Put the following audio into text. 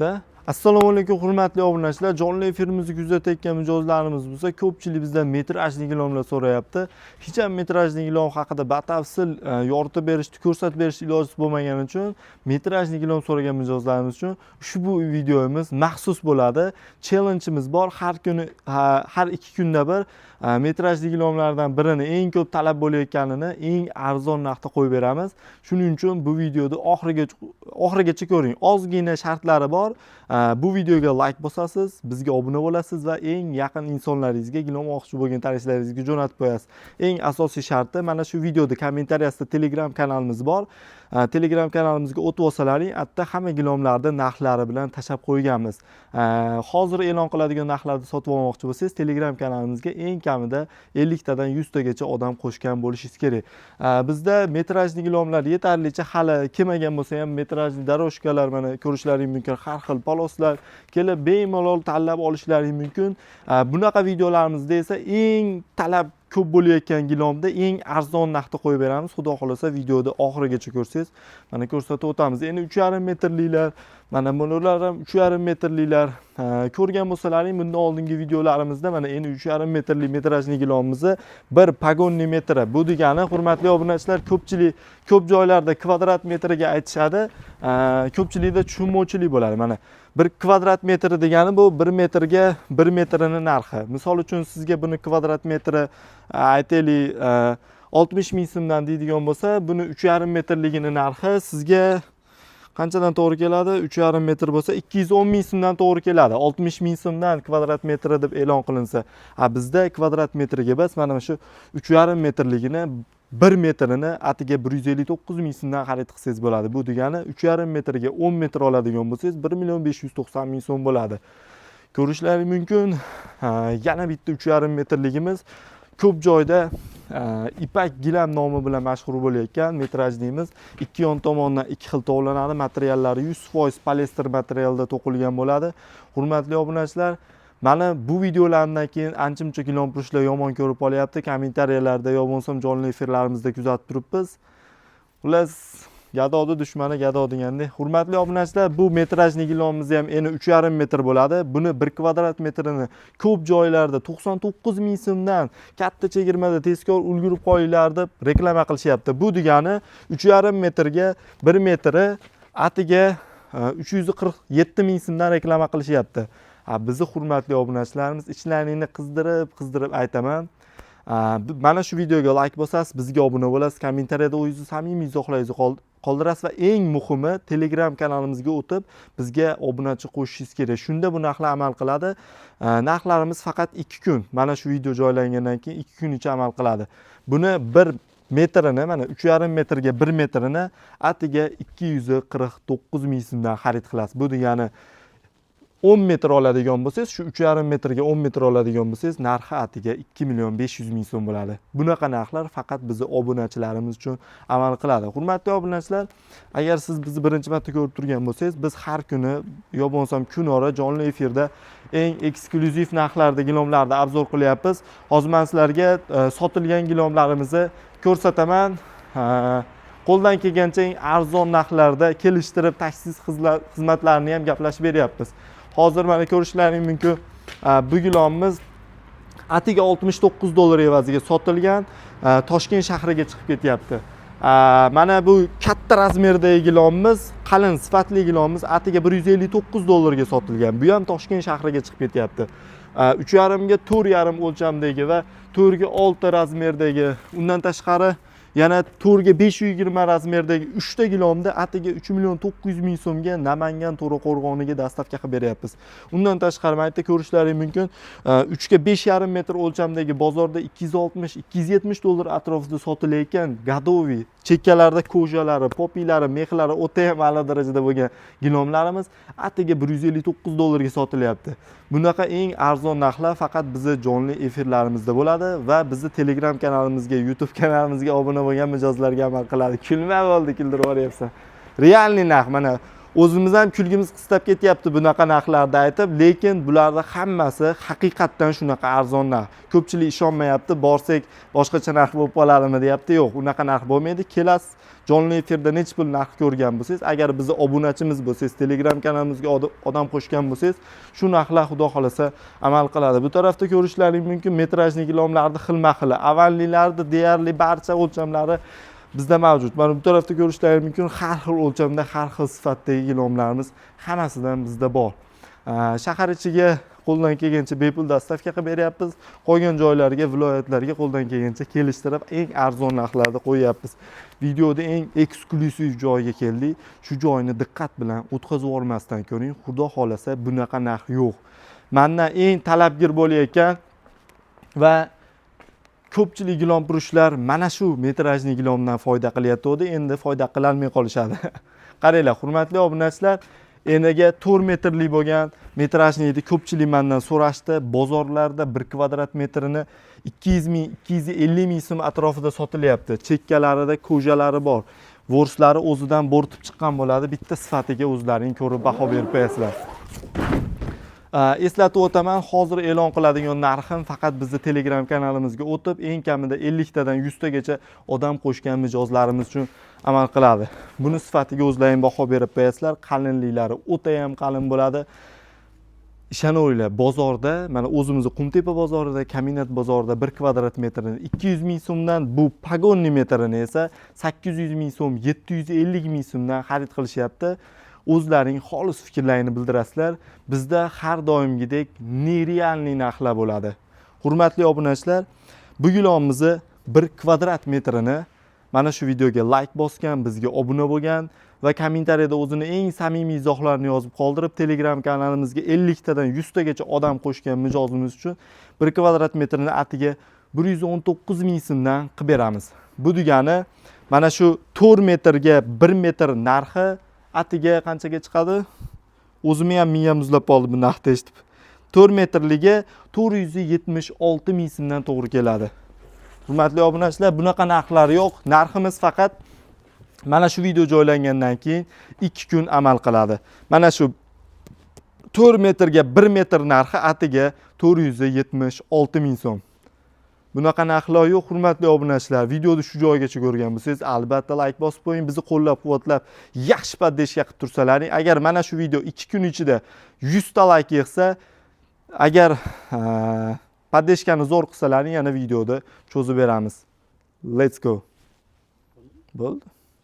bo'lyapti. Assalomu alaykum hurmatli obunachilar. Jonli efirimizni kuzatayotgan mijozlarimiz bo'lsa, ko'pchilik bizdan metrajli gilomlar so'rayapti. Hech ham metrajli gilom haqida batafsil yoritib berishni, ko'rsatib berish ilojisi bo'lmagani uchun metrajli gilom so'ragan mijozlarimiz uchun ushbu videomiz maxsus bo'ladi. Challenge'imiz bor. Har kuni har 2 kunda bir metrajli gilomlardan birini eng ko'p talab bo'layotganini eng arzon narxda qo'yib beramiz. Shuning uchun bu videoni oxirigacha ko'ring. Ozgina shartlari bor. Bu videoga like bosasiz, bizga obuna bo'lasiz va eng yaqin insonlaringizga gilom olmoqchi bo'lgan tanishlaringizga jo'natib qo'yasiz. Eng asosiy sharti mana shu videoda kommentariyasida Telegram kanalimiz bor. Telegram kanalimizga o'tib olsalaring, hatto hamma gilomlarni narxlari bilan tashab qo'yganmiz. Hozir e'lon qiladigan narxlarni sotib olmoqchi bo'lsangiz, Telegram kanalimizga eng kamida 50 tadan 100 tagacha odam qo'shgan bo'lishingiz kerak. Bizda metrajli gilomlar yetarlicha hali kelmagan bo'lsa ham metrajli daroshkalar mana ko'rishlaring mumkin. Har xil poloslar kelib bemalol tanlab olishlaring mumkin. Bunaqa videolarimizda esa eng talab ko'p bo'layotgan gilomda eng arzon narxda qo'yib beramiz. Xudo xolasa videoda oxirigacha ko'rsangiz, mana ko'rsatib o'tamiz. Endi 3,5 metrliklar, mana bular ham 3,5 metrliklar. Ko'rgan bo'lsalaring, bundan oldingi videolarimizda mana endi 3,5 metrlik metrajli gilomimizni bir pagonni metri. Bu degani, hurmatli obunachilar, ko'pchilik ko'p joylarda kvadrat metriga aytishadi. Ko'pchilikda tushunmovchilik bo'ladi. Mana 1 kvadrat metri degani bu 1 metrga 1 metrning narxi. Misol uchun sizga buni kvadrat metri aytaylik 60 ming so'mdan deydigan bo'lsa, buni 3,5 metrligining narxi sizga qanchadan to'g'ri keladi? 3,5 metr bo'lsa 210 ming so'mdan to'g'ri keladi. 60 ming so'mdan kvadrat metri deb e'lon qilinsa, bizda kvadrat metriga biz mana shu 3,5 metrligini 1 metrini atiga 159 ming so'mdan xarid qilsangiz bo'ladi. Bu degani 3,5 metrga 10 metr oladigan bo'lsangiz 1 590 ming so'm bo'ladi. Ko'rishlaring mumkin. Yana bitta 3,5 metrligimiz ko'p joyda ipak gilam nomi bilan mashhur bo'layotgan metrajlimiz 2 yon tomonidan 2 xil tovlanadi. Materiallari 100% poliester materialda to'qilgan bo'ladi. Hurmatli obunachilar, mana bu videolardan keyin ancha-muncha gilomfurushlar yomon ko'rib olyapti. Kommentariyalarda yo bo'lmasam jonli efirlarimizda kuzatib turibmiz. Xullas, gadodi dushmani gado degandek. Hurmatli obunachilar, bu metrajli gilomimiz ham endi 3,5 metr bo'ladi. Buni 1 kvadrat metrini ko'p joylarda 99 ming so'mdan katta chegirmada tezkor ulgurib qo'yinglar deb reklama qilishyapti. Bu degani 3,5 metrga 1 metri atiga 347 ming so'mdan reklama qilishyapti. Bizni hurmatli obunachilarimiz, ichlaringni qizdirib aytaman. Mana shu videoga like bosasiz, bizga obuna bo'lasiz, kommentariyada o'zingiz samimiy izohlaringizni qoldirasiz va eng muhimi Telegram kanalimizga o'tib bizga obunachi qo'shishingiz kerak. Shunda bu narxlar amal qiladi. Narxlarimiz faqat 2 kun. Mana shu video joylangandan keyin 2 kun ichida amal qiladi. Buni 1 metrini, mana 3,5 metrga 1 metrini atiga 249 ming so'mdan xarid qilasiz. Bu degani 10 metr oladigan bo'lsangiz, shu 3,5 metrga 10 metr oladigan bo'lsangiz, narxi atiga 2 500 ming so'm bo'ladi. Bunaqa narxlar faqat bizni obunachilarimiz uchun amal qiladi. Hurmatli obunachilar, agar siz bizni birinchi marta ko'rib turgan bo'lsangiz, biz har kuni yo bo'lmasam kunora jonli efirda eng eksklyuziv narxlarda gilomlarni obzor qilyapmiz. Hozir men sizlarga sotilgan gilomlarimizni ko'rsataman. Qo'ldan kelgancha eng arzon narxlarda kelishtirib taksi xizmatlarini ham gaplashib beryapmiz. Hozir mana ko'rishlaring mumkin. Bu gilomimiz atiga 69 dollar evaziga sotilgan, Toshkent shahriga chiqib ketyapti. Mana bu katta razmerdagi gilomimiz, qalin sifatli gilomimiz atiga 159 dollarga sotilgan. Bu ham Toshkent shahriga chiqib ketyapti. 3,5 ga 4,5 o'lchamdagi va 4 ga 6 razmerdagi, undan tashqari yana 4 ga 520 razmerdagi 3 ta gilomda atiga 3 ming so'mga Namangan To'raqo'rg'oniga dastavka qilib beryapmiz. Undan tashqari mayda ko'rishlaring mumkin. 3 ga 5,5 metr o'lchamdagi bozorda 260-270 dollar atrofida sotilayotgan gadoviy chekkalarda ko'jalari, popilari, mexlari o'ta ham a'lo darajada bo'lgan gilomlarimiz atiga 159 dollarga sotilyapti. Bunaqa eng arzon narxlar faqat bizni jonli efirlarimizda bo'ladi va bizni Telegram kanalimizga, YouTube kanalimizga obuna bo'lgan mijozlarga amal qiladi. Kulma bo'ldi, kuldirib yuboryapsan. Realniy narx mana O'zimiz ham kulgimiz qistab ketyapti bunaqa narxlarda aytib, lekin bularda hammasi haqiqatdan shunaqa arzon narx. Ko'pchilik ishonmayapti, borsak boshqacha narx bo'lib qoladimi deyapti. Yo'q, unaqa narx bo'lmaydi. Kelasiz, jonli efirda necha pul narx ko'rgan bo'lsangiz, agar bizni obunachimiz bo'lsangiz, Telegram kanalimizga odam qo'shgan bo'lsangiz, shu narxlar xudo xolasa amal qiladi. Bu tarafda ko'rishlaring mumkin metrajli gilomlarni xilma-xili. Avvallilarda deyarli barcha o'lchamlari bizda mavjud. Mana bu tarafda ko'rishlaring mumkin, har xil o'lchamda, har xil sifatdagi gilomlarimiz hammasidan bizda bor. Shahar ichiga qo'ldan kelgancha bepul dostavka qilib beryapmiz. Qolgan joylarga, viloyatlarga qo'ldan kelgancha kelishtirib, eng arzon narxlarda qo'yyapmiz. Videoda eng eksklyuziv joyga keldik. Shu joyni diqqat bilan o'tkazib yubormasdan ko'ring. Xudo xolasa bunaqa narx yo'q. Mendan eng talabgir bo'layotgan va ko'pchilik gilomfurushlar mana shu metrajli gilomdan foyda qilyapti, endi foyda qila olmay qolishadi. Qaranglar, hurmatli obunachilar, eniga 4 metrli bo'lgan metrajniyni ko'pchilik mendan so'rashdi. Bozorlarda 1 kvadrat metrini 200 ming, 250 ming so'm atrofida sotilyapti. Chekkalarida ko'jalari bor. Vorslari o'zidan bo'rtib chiqqan bo'ladi. Bitta sifatiga o'zlaring ko'rib baho berib qo'yasizlar. Eslatib o'taman, hozir e'lon qiladigan narxim faqat bizning Telegram kanalimizga o'tib, eng kamida 50 tadan 100 tagacha odam qo'shgan mijozlarimiz uchun amal qiladi. Buni sifatiga o'zlaring baho berib qo'yasizlar. Qalinliklari o'ta ham qalin bo'ladi. Ishonaveringlar, bozorda, mana o'zimizning Qumtepa bozorida, Kaminat bozorida 1 kvadrat metrini 200 ming so'mdan, bu pagonni metrini esa 800 ming so'm, 750 ming so'mdan xarid qilishyapti. O'zlaring xolis fikrlarini bildirasizlar. Bizda har doimgidek nerealniy narxlar bo'ladi. Hurmatli obunachilar, bu gilomimizni 1 kvadrat metrini mana shu videoga like bosgan, bizga obuna bo'lgan va kommentariyada o'zini eng samimiy izohlarini yozib qoldirib, Telegram kanalimizga 50 tadan 100 tagacha odam qo'shgan mijozimiz uchun 1 kvadrat metrini atiga 119 ming so'mdan qilib beramiz. Bu degani mana shu 4 metrga 1 metr narxi atiga qanchaga chiqadi? O'zimni ham miyam muzlab qoldi bu narxni eshitib. 4 metrliga 476 ming so'mdan to'g'ri keladi. Hurmatli obunachilar, bunaqa narxlar yo'q. Narximiz faqat mana shu video joylangandan keyin 2 kun amal qiladi. Mana shu 4 metrga 1 metr narxi atiga 476 ming so'm. Bunaqa narxlar yo'q, hurmatli obunachilar. Videoni shu joygacha ko'rgan bo'lsangiz, albatta like bosib qo'ying. Bizni qo'llab-quvvatlab, yaxshi poddeshka qilib tursalaring. Agar mana shu video 2 kun ichida 100 ta like yig'sa, agar poddeshkani zo'r qilsalaring, yana videoda cho'zib beramiz. Let's go. Bo'ldi.